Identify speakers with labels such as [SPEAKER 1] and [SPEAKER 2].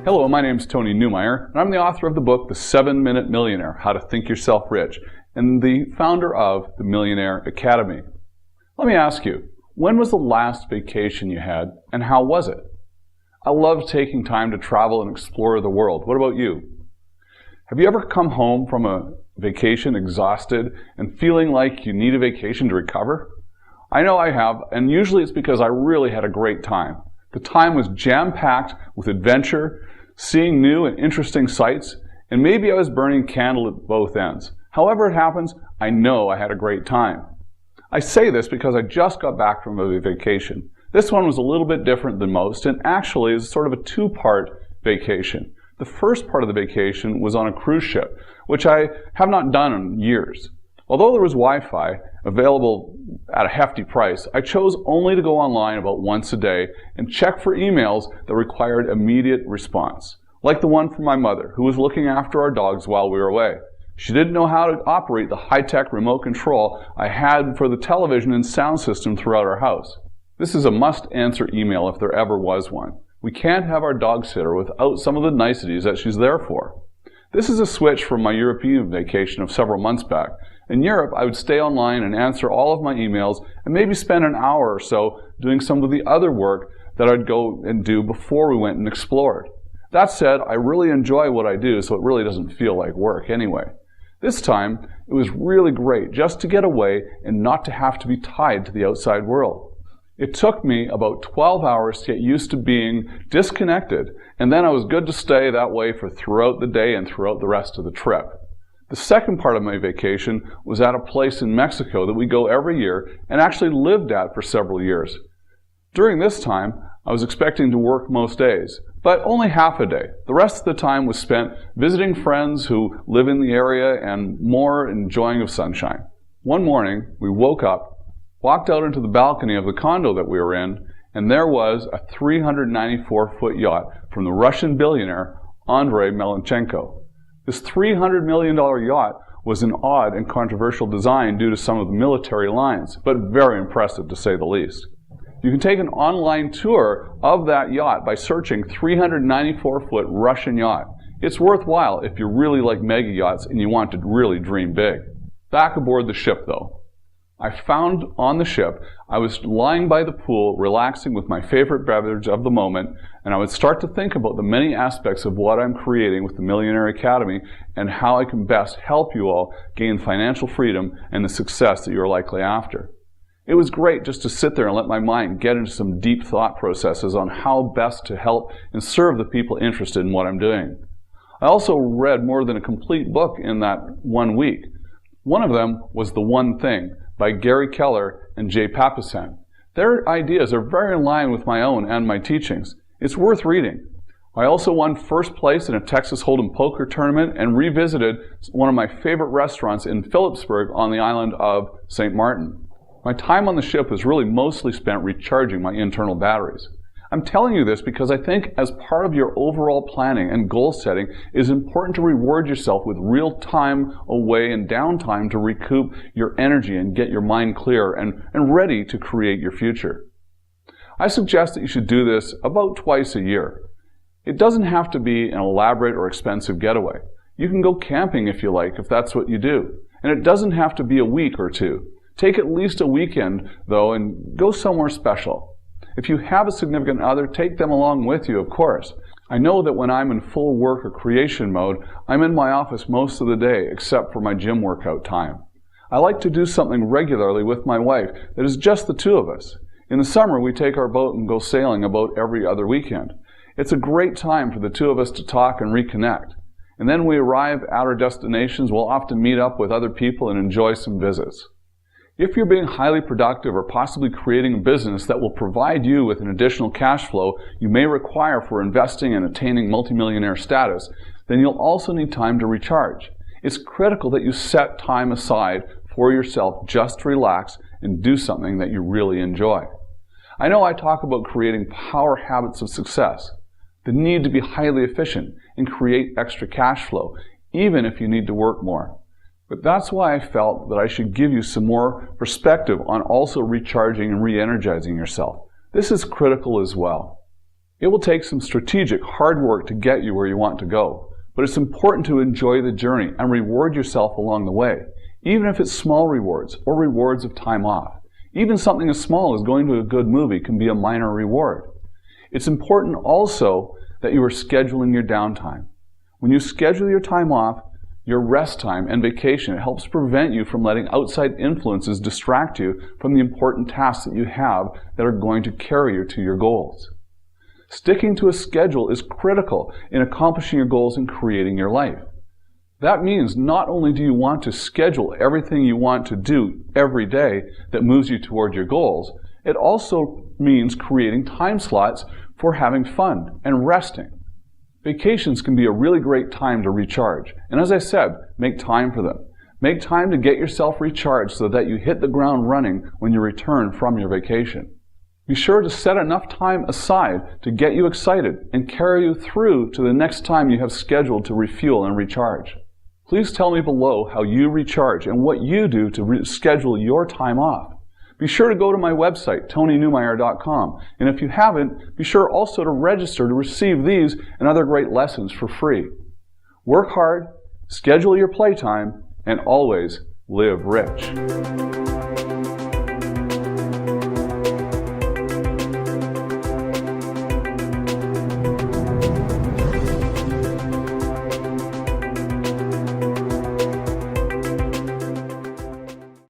[SPEAKER 1] Hello, my name is Tony Neumeyer, and I'm the author of the book, The 7-Minute Millionaire, How to Think Yourself Rich, and the founder of the Millionaire Academy. Let me ask you, when was the last vacation you had, and how was it? I love taking time to travel and explore the world. What about you? Have you ever come home from a vacation exhausted and feeling like you need a vacation to recover? I know I have, and usually it's because I really had a great time. The time was jam-packed with adventure, seeing new and interesting sights, and maybe I was burning candle at both ends. However it happens, I know I had a great time. I say this because I just got back from a vacation. This one was a little bit different than most, and actually is sort of a two-part vacation. The first part of the vacation was on a cruise ship, which I have not done in years. Although there was Wi-Fi available at a hefty price, I chose only to go online about once a day and check for emails that required immediate response, like the one from my mother, who was looking after our dogs while we were away. She didn't know how to operate the high-tech remote control I had for the television and sound system throughout our house. This is a must-answer email if there ever was one. We can't have our dog sitter without some of the niceties that she's there for. This is a switch from my European vacation of several months back. In Europe, I would stay online and answer all of my emails and maybe spend an hour or so doing some of the other work that I'd go and do before we went and explored. That said, I really enjoy what I do, so it really doesn't feel like work anyway. This time, it was really great just to get away and not to have to be tied to the outside world. It took me about 12 hours to get used to being disconnected, and then I was good to stay that way for throughout the day and throughout the rest of the trip. The second part of my vacation was at a place in Mexico that we go every year and actually lived at for several years. During this time, I was expecting to work most days, but only half a day. The rest of the time was spent visiting friends who live in the area and more enjoying of sunshine. One morning, we woke up, walked out into the balcony of the condo that we were in, and there was a 394-foot yacht from the Russian billionaire Andrei Melenchenko. This $300 million yacht was an odd and controversial design due to some of the military lines, but very impressive to say the least. You can take an online tour of that yacht by searching 394-foot Russian yacht. It's worthwhile if you really like mega yachts and you want to really dream big. Back aboard the ship though. I found on the ship, I was lying by the pool, relaxing with my favorite beverage of the moment, and I would start to think about the many aspects of what I'm creating with the Millionaire Academy and how I can best help you all gain financial freedom and the success that you're likely after. It was great just to sit there and let my mind get into some deep thought processes on how best to help and serve the people interested in what I'm doing. I also read more than a complete book in that 1 week. One of them was The One Thing by Gary Keller and Jay Papasan. Their ideas are very in line with my own and my teachings. It's worth reading. I also won first place in a Texas Hold'em poker tournament and revisited one of my favorite restaurants in Phillipsburg on the island of St. Martin. My time on the ship was really mostly spent recharging my internal batteries. I'm telling you this because I think as part of your overall planning and goal setting, it is important to reward yourself with real time away and downtime to recoup your energy and get your mind clear and ready to create your future. I suggest that you should do this about twice a year. It doesn't have to be an elaborate or expensive getaway. You can go camping if you like, if that's what you do. And it doesn't have to be a week or two. Take at least a weekend, though, and go somewhere special. If you have a significant other, take them along with you, of course. I know that when I'm in full work or creation mode, I'm in my office most of the day, except for my gym workout time. I like to do something regularly with my wife that is just the two of us. In the summer, we take our boat and go sailing about every other weekend. It's a great time for the two of us to talk and reconnect. And then we arrive at our destinations, we'll often meet up with other people and enjoy some visits. If you're being highly productive or possibly creating a business that will provide you with an additional cash flow you may require for investing and attaining multimillionaire status, then you'll also need time to recharge. It's critical that you set time aside for yourself just to relax and do something that you really enjoy. I know I talk about creating power habits of success, the need to be highly efficient and create extra cash flow, even if you need to work more. But that's why I felt that I should give you some more perspective on also recharging and re-energizing yourself. This is critical as well. It will take some strategic, hard work to get you where you want to go, but it's important to enjoy the journey and reward yourself along the way, even if it's small rewards or rewards of time off. Even something as small as going to a good movie can be a minor reward. It's important also that you are scheduling your downtime. When you schedule your time off, your rest time and vacation, it helps prevent you from letting outside influences distract you from the important tasks that you have that are going to carry you to your goals. Sticking to a schedule is critical in accomplishing your goals and creating your life. That means not only do you want to schedule everything you want to do every day that moves you toward your goals, it also means creating time slots for having fun and resting. Vacations can be a really great time to recharge. And as I said, make time for them. Make time to get yourself recharged so that you hit the ground running when you return from your vacation. Be sure to set enough time aside to get you excited and carry you through to the next time you have scheduled to refuel and recharge. Please tell me below how you recharge and what you do to schedule your time off. Be sure to go to my website, TonyNeumeyer.com, and if you haven't, be sure also to register to receive these and other great lessons for free. Work hard, schedule your playtime, and always live rich.